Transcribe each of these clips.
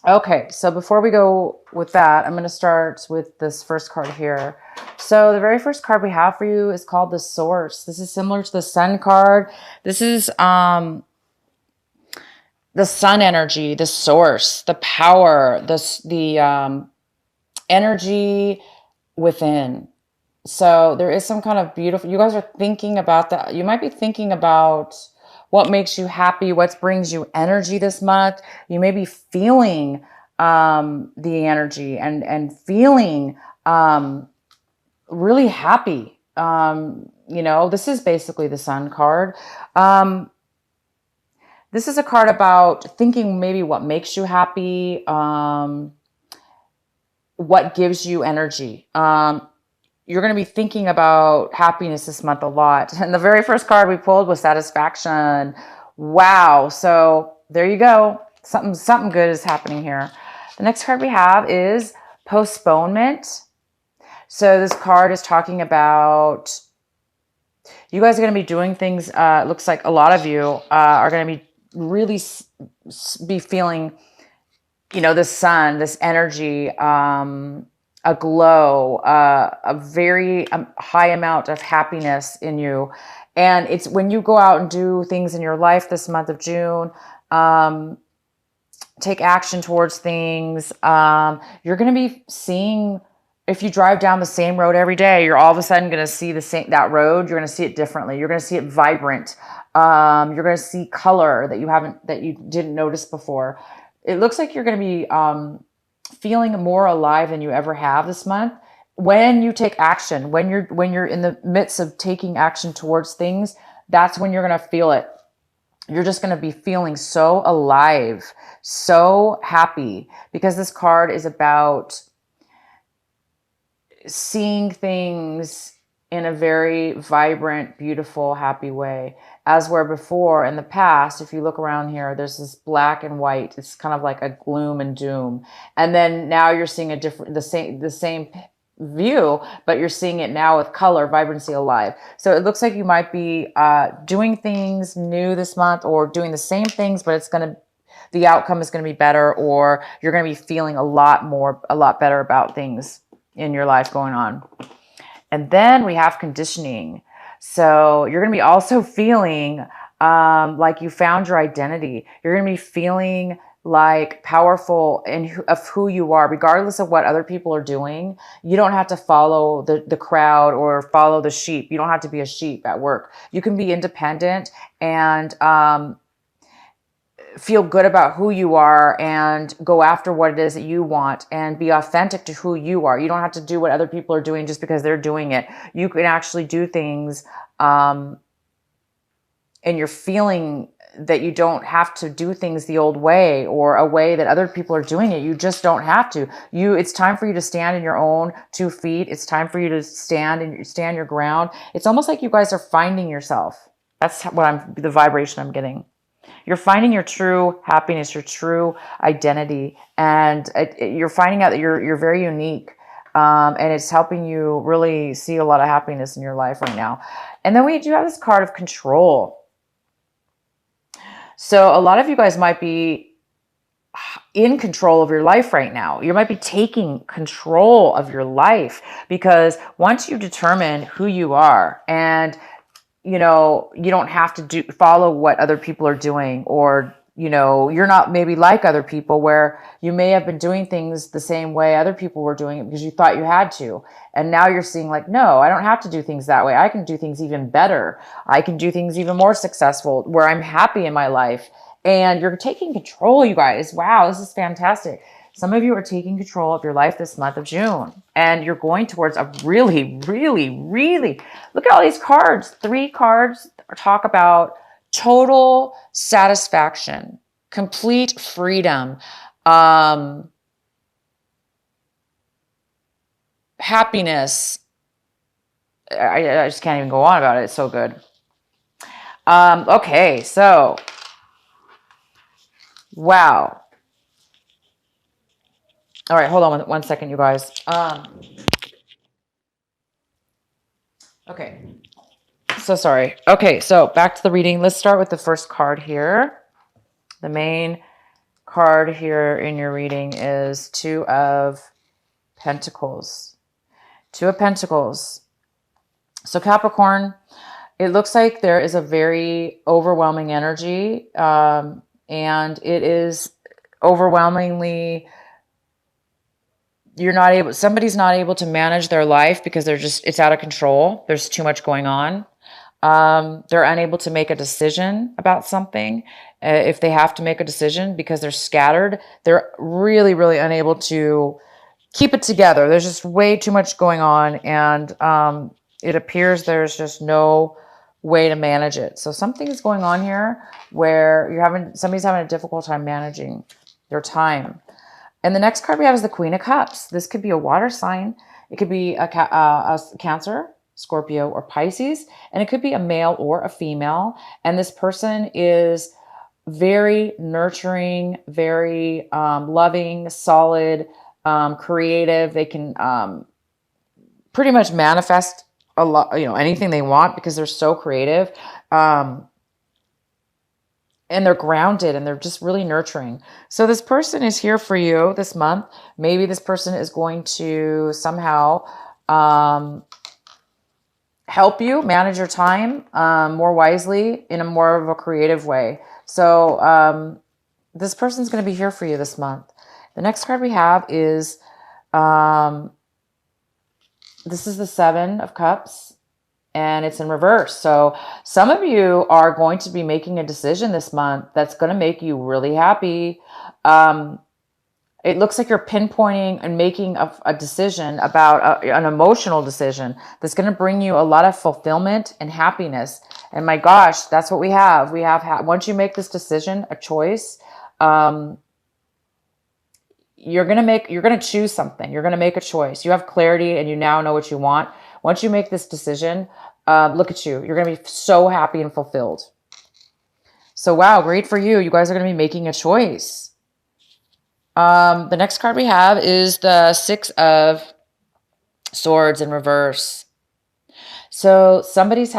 Okay, so before we go with that, I'm going to start with this first card here. So the very first card we have for you is called the Source. This is similar to the Sun card. This is the sun energy, the source, the power, the energy within. So there is some kind of beautiful, you guys are thinking about that. You might be thinking about what makes you happy, what brings you energy this month. You may be feeling the energy and feeling really happy. You know, this is basically the Sun card. This is a card about thinking maybe what makes you happy, what gives you energy. You're going to be thinking about happiness this month a lot. And the very first card we pulled was satisfaction. Wow. So there you go. Something good is happening here. The next card we have is postponement. So this card is talking about you guys are going to be doing things. It looks like a lot of you are going to be really be feeling, you know, the sun, this energy, a glow, a very high amount of happiness in you. And it's when you go out and do things in your life this month of June, take action towards things. You're going to be seeing, if you drive down the same road every day, you're all of a sudden going to see that road. You're going to see it differently. You're going to see it vibrant. You're going to see color that you didn't notice before. It looks like you're going to be feeling more alive than you ever have this month when you take action. When you're in the midst of taking action towards things, that's when you're going to feel it. You're just going to be feeling so alive, so happy, because this card is about seeing things in a very vibrant, beautiful, happy way. As where before in the past, if you look around here, there's this black and white. It's kind of like a gloom and doom. And then now you're seeing the same view, but you're seeing it now with color, vibrancy, alive. So it looks like you might be doing things new this month, or doing the same things, but the outcome is going to be better, or you're going to be feeling a lot better about things in your life going on. And then we have conditioning. So you're going to be also feeling like you found your identity. You're going to be feeling like powerful of who you are, regardless of what other people are doing. You don't have to follow the crowd or follow the sheep. You don't have to be a sheep at work. You can be independent and feel good about who you are and go after what it is that you want and be authentic to who you are. You don't have to do what other people are doing just because they're doing it. You can actually do things and you're feeling that you don't have to do things the old way or a way that other people are doing it. You just don't have to. It's time for you to stand in your own 2 feet. It's time for you to stand your ground. It's almost like you guys are finding yourself. That's the vibration I'm getting. You're finding your true happiness, your true identity, and you're finding out that you're very unique, and it's helping you really see a lot of happiness in your life right now. And then we do have this card of control. So a lot of you guys might be in control of your life right now. You might be taking control of your life, because once you determine who you are, and you know, you don't have to follow what other people are doing, or, you know, you're not maybe like other people where you may have been doing things the same way other people were doing it because you thought you had to. And now you're seeing like, no, I don't have to do things that way. I can do things even better. I can do things even more successful where I'm happy in my life. And you're taking control, you guys. Wow, this is fantastic. Some of you are taking control of your life this month of June, and you're going towards a really, really, really, look at all these cards. 3 cards talk about total satisfaction, complete freedom, happiness. I just can't even go on about it. It's so good. Okay, so, wow. All right, hold on one second, you guys. Okay, so sorry. Okay, so back to the reading. Let's start with the first card here. The main card here in your reading is Two of Pentacles. Two of Pentacles. So Capricorn, it looks like there is a very overwhelming energy, and it is overwhelmingly, somebody's not able to manage their life because it's out of control. There's too much going on. They're unable to make a decision about something. If they have to make a decision because they're scattered, they're really, really unable to keep it together. There's just way too much going on, and it appears there's just no way to manage it. So something is going on here where somebody's having a difficult time managing their time. And the next card we have is the Queen of Cups. This could be a water sign. It could be a Cancer, Scorpio, or Pisces, and it could be a male or a female. And this person is very nurturing, very loving, solid, creative. They can pretty much manifest a lot, anything they want because they're so creative. And they're grounded and they're just really nurturing. So this person is here for you this month. Maybe this person is going to somehow help you manage your time more wisely in a more of a creative way. So this person's going to be here for you this month. The next card we have is, this is the Seven of Cups. And it's in reverse. So some of you are going to be making a decision this month that's going to make you really happy. It looks like you're pinpointing and making a decision about an emotional decision that's going to bring you a lot of fulfillment and happiness. And my gosh, that's what we have. Once you make this decision, a choice, you're going to choose something. You're going to make a choice. You have clarity and you now know what you want. Once you make this decision, look at you. You're going to be so happy and fulfilled. So, wow, great for you. You guys are going to be making a choice. The next card we have is the Six of Swords in reverse. So somebody's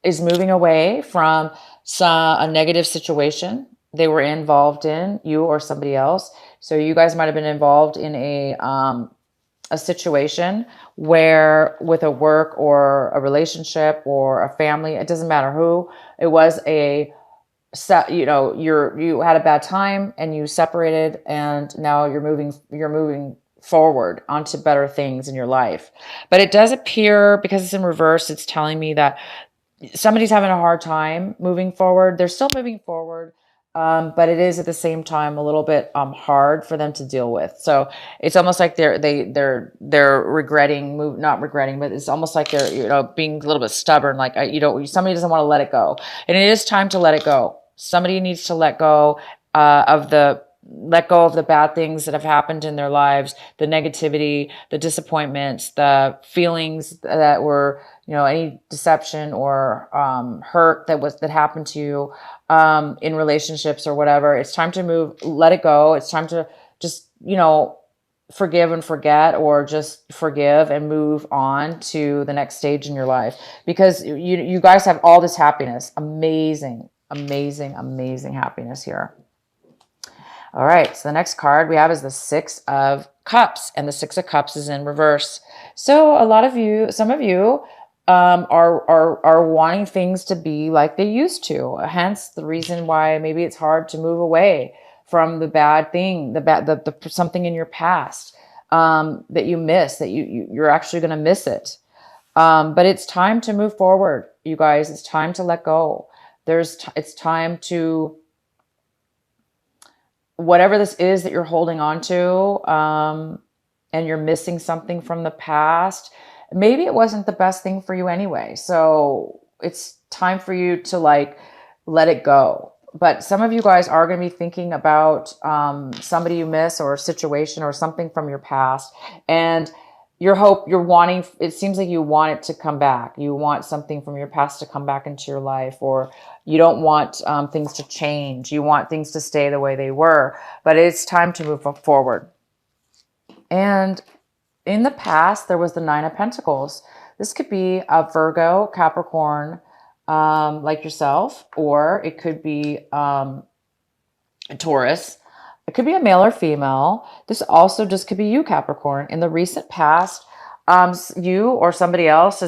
is moving away from a negative situation they were involved in, you or somebody else. So you guys might have been involved in a situation where, with a work or a relationship or a family, it doesn't matter who, it was you had a bad time and you separated, and now you're moving forward onto better things in your life. But it does appear, because it's in reverse, it's telling me that somebody's having a hard time moving forward. They're still moving forward, but it is at the same time a little bit hard for them to deal with. So it's almost like they're regretting, not regretting, but it's almost like they're being a little bit stubborn. Like somebody doesn't want to let it go, and it is time to let it go. Somebody needs to let go of the bad things that have happened in their lives, the negativity, the disappointments, the feelings that were, any deception or hurt that happened to you in relationships or whatever. It's time to let it go. It's time to just, forgive and forget, or just forgive and move on to the next stage in your life, because you guys have all this happiness. Amazing, amazing, amazing happiness here. All right, so the next card we have is the Six of Cups, and the Six of Cups is in reverse. So some of you are wanting things to be like they used to. Hence the reason why maybe it's hard to move away from the bad thing, the something in your past that you miss, that you're actually going to miss it. But it's time to move forward, you guys. It's time to let go. It's time to, whatever this is that you're holding on to, and you're missing something from the past, maybe it wasn't the best thing for you anyway. So it's time for you to let it go. But some of you guys are going to be thinking about somebody you miss, or a situation or something from your past. And it seems like you want it to come back. You want something from your past to come back into your life, or you don't want things to change. You want things to stay the way they were, but it's time to move forward. And in the past, there was the Nine of Pentacles. This could be a Virgo, Capricorn, like yourself, or it could be a Taurus, It could be a male or female. This also just could be you, Capricorn. In the recent past, you or somebody else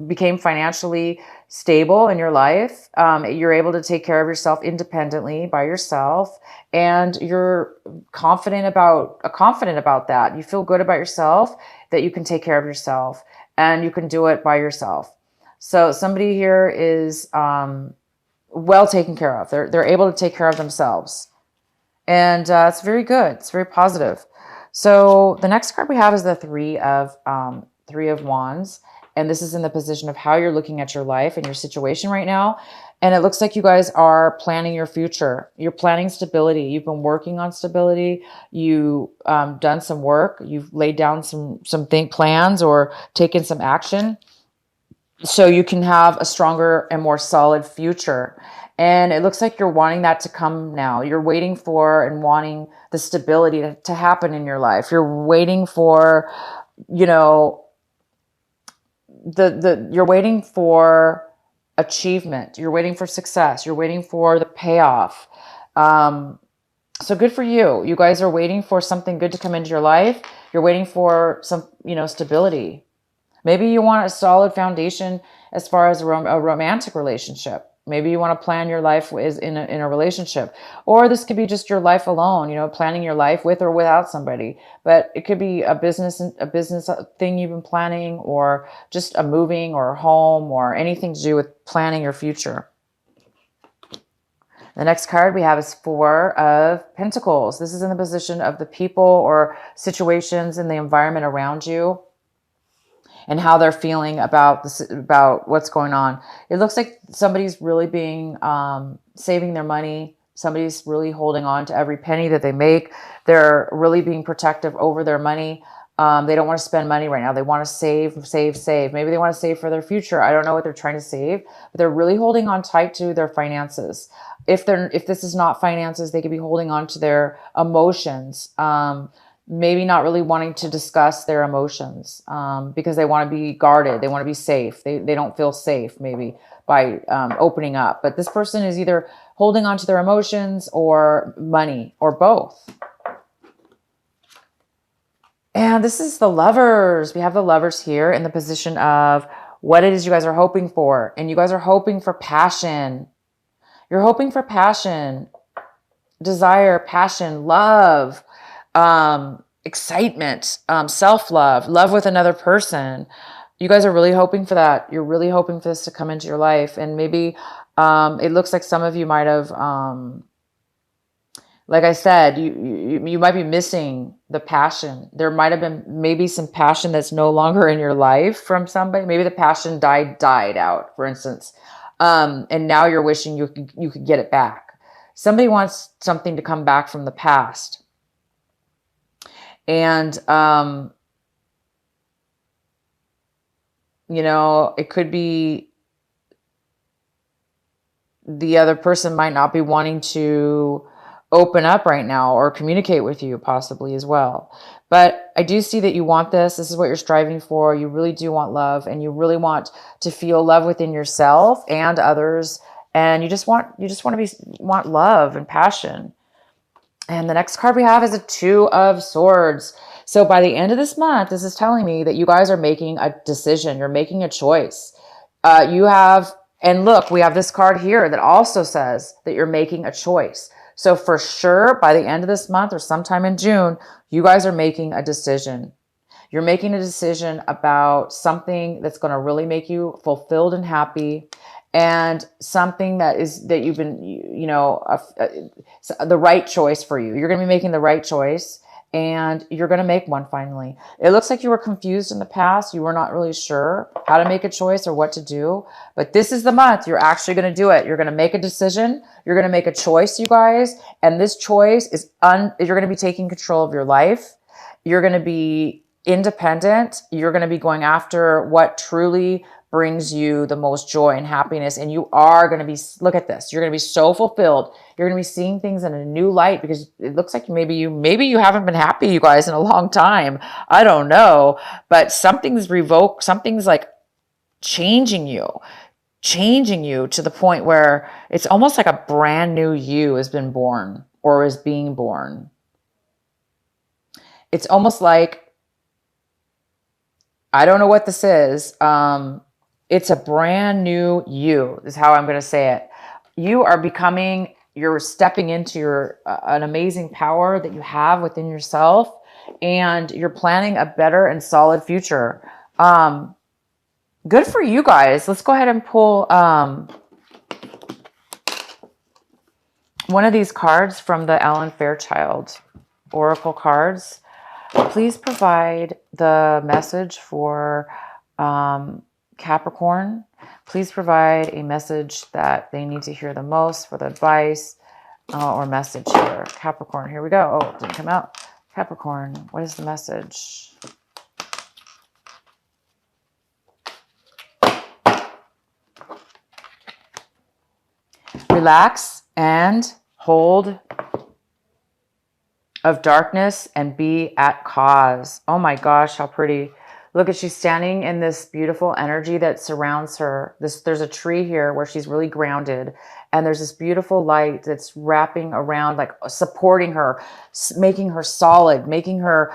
became financially stable in your life. You're able to take care of yourself independently by yourself, and you're confident about that. You feel good about yourself, that you can take care of yourself, and you can do it by yourself. So somebody here is well taken care of. They're able to take care of themselves. And it's very good. It's very positive. So the next card we have is the Three of Wands. And this is in the position of how you're looking at your life and your situation right now. And it looks like you guys are planning your future. You're planning stability. You've been working on stability. You done some work. You've laid down some plans or taken some action, so you can have a stronger and more solid future. And it looks like you're wanting that to come now. You're waiting for and wanting the stability to happen in your life. You're waiting for, you're waiting for achievement. You're waiting for success. You're waiting for the payoff. So good for you. You guys are waiting for something good to come into your life. You're waiting for some, stability. Maybe you want a solid foundation as far as a romantic relationship. Maybe you want to plan your life in a relationship, or this could be just your life alone, planning your life with or without somebody. But it could be a business thing you've been planning, or just a moving or a home, or anything to do with planning your future. The next card we have is Four of Pentacles. This is in the position of the people or situations in the environment around you, and how they're feeling about what's going on. It looks like somebody's really being, saving their money. Somebody's really holding on to every penny that they make. They're really being protective over their money. They don't want to spend money right now. They want to save. Maybe they want to save for their future. I don't know what they're trying to save, but they're really holding on tight to their finances. If this is not finances, they could be holding on to their emotions. Maybe not really wanting to discuss their emotions because they want to be guarded. They want to be safe. They don't feel safe maybe by opening up. But this person is either holding on to their emotions or money, or both. And this is the Lovers. We have the Lovers here in the position of what it is you guys are hoping for. And you guys are hoping for passion. You're hoping for passion, desire, passion, love, excitement, self-love, love with another person. You guys are really hoping for that. You're really hoping for this to come into your life. And maybe it looks like some of you might have, like I said, you might be missing the passion. There might have been maybe some passion that's no longer in your life from somebody. Maybe the passion died out, for instance. And now you're wishing you could get it back. Somebody wants something to come back from the past. And, it could be the other person might not be wanting to open up right now or communicate with you possibly as well. But I do see that you want this. This is what you're striving for. You really do want love, and you really want to feel love within yourself and others. And you just want love and passion. And the next card we have is a Two of Swords. So by the end of this month, this is telling me that you guys are making a decision. You're making a choice. And look, we have this card here that also says that you're making a choice. So for sure, by the end of this month or sometime in June, you guys are making a decision. You're making a decision about something that's going to really make you fulfilled and happy. And something that you've been, the right choice for you. You're going to be making the right choice, and you're going to make one finally. It looks like you were confused in the past. You were not really sure how to make a choice or what to do. But this is the month you're actually going to do it. You're going to make a decision. You're going to make a choice, you guys. And this choice is you're going to be taking control of your life. You're going to be independent. You're going to be going after what truly brings you the most joy and happiness. And you are going to be, look at this, you're going to be so fulfilled. You're going to be seeing things in a new light, because it looks like maybe you haven't been happy, you guys, in a long time. I don't know, but something's like changing you to the point where it's almost like a brand new you has been born, or is being born. It's almost like, I don't know what this is. It's a brand new you, is how I'm going to say it. You are becoming, you're stepping into your an amazing power that you have within yourself, and you're planning a better and solid future. Good for you guys. Let's go ahead and pull one of these cards from the Ellen Fairchild Oracle cards. Please provide the message for Capricorn. Please provide a message that they need to hear the most for the advice or message here. Capricorn, here we go. Oh, it didn't come out. Capricorn, what is the message? Relax and hold of darkness and be at cause. Oh my gosh, how pretty. Look at, she's standing in this beautiful energy that surrounds her. There's a tree here where she's really grounded, and there's this beautiful light that's wrapping around, like supporting her, making her solid, making her,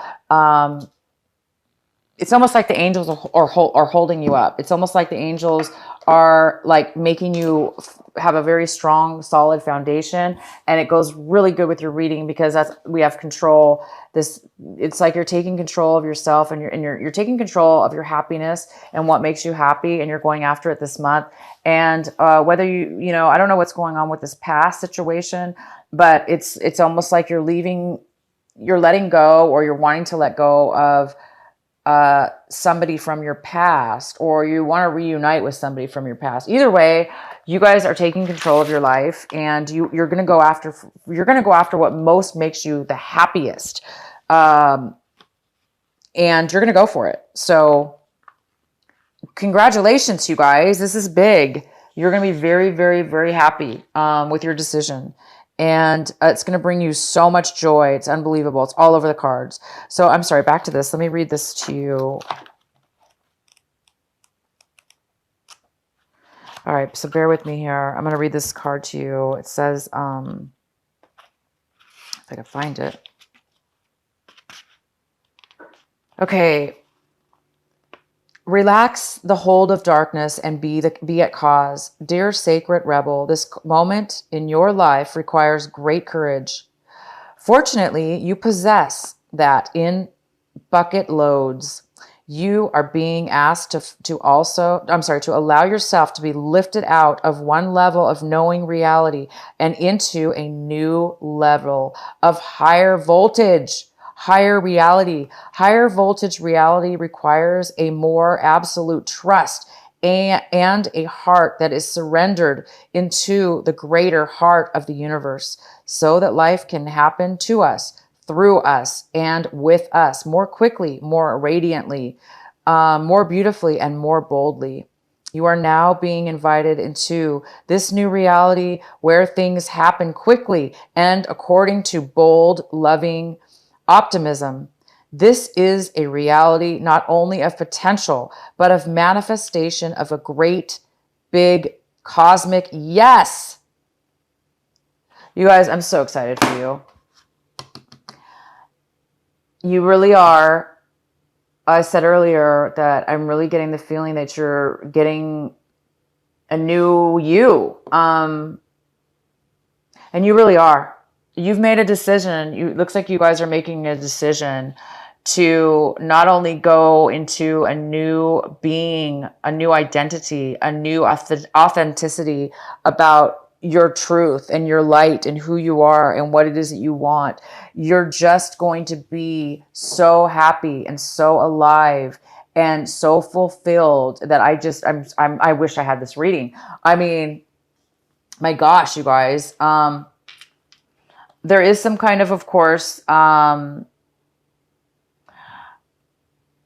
it's almost like the angels are holding you up. It's almost like the angels are like making you have a very strong, solid foundation. And it goes really good with your reading, because we have control. It's like you're taking control of yourself, and you're taking control of your happiness and what makes you happy, and you're going after it this month. And whether I don't know what's going on with this past situation, but it's almost like you're letting go, or you're wanting to let go of somebody from your past, or you want to reunite with somebody from your past. Either way, you guys are taking control of your life, and you're going to go after what most makes you the happiest. And you're going to go for it. So congratulations, you guys. This is big. You're going to be very, very, very happy with your decision. And it's going to bring you so much joy. It's unbelievable. It's all over the cards. So I'm sorry, back to this. Let me read this to you. All right, so bear with me here. I'm going to read this card to you. It says, if I can find it. Okay. Relax the hold of darkness and be at cause. Dear sacred rebel, this moment in your life requires great courage. Fortunately, you possess that in bucket loads. You are being asked to allow yourself to be lifted out of one level of knowing reality and into a new level of higher voltage. Higher reality. Higher voltage reality requires a more absolute trust and a heart that is surrendered into the greater heart of the universe, so that life can happen to us, through us, and with us more quickly, more radiantly, more beautifully, and more boldly. You are now being invited into this new reality where things happen quickly and according to bold, loving optimism. This is a reality not only of potential, but of manifestation of a great, big, cosmic yes. You guys, I'm so excited for you. You really are. I said earlier that I'm really getting the feeling that you're getting a new you. And you really are. You've made a decision. It looks like you guys are making a decision to not only go into a new being, a new identity, a new authenticity about your truth and your light and who you are and what it is that you want. You're just going to be so happy and so alive and so fulfilled that I wish I had this reading. I mean, my gosh, you guys, there is some kind of course,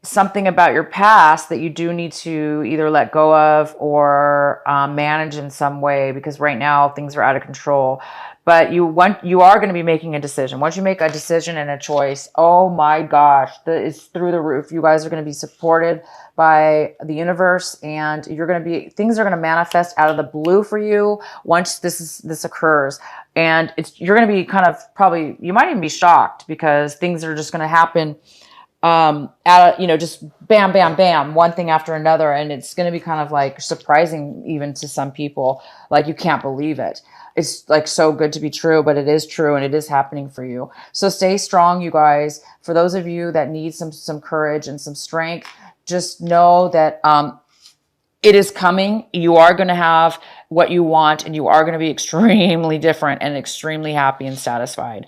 something about your past that you do need to either let go of or manage in some way, because right now things are out of control. But you are going to be making a decision. Once you make a decision and a choice, oh my gosh, it's through the roof. You guys are going to be supported by the universe, and things are going to manifest out of the blue for you once this occurs. And you're going to be kind of you might even be shocked, because things are just going to happen just bam, bam, bam, one thing after another. And it's going to be kind of like surprising even to some people. Like, you can't believe it. It's like so good to be true, but it is true, and it is happening for you. So stay strong, you guys. For those of you that need some courage and some strength, just know that it is coming. You are going to have what you want, and you are going to be extremely different and extremely happy and satisfied.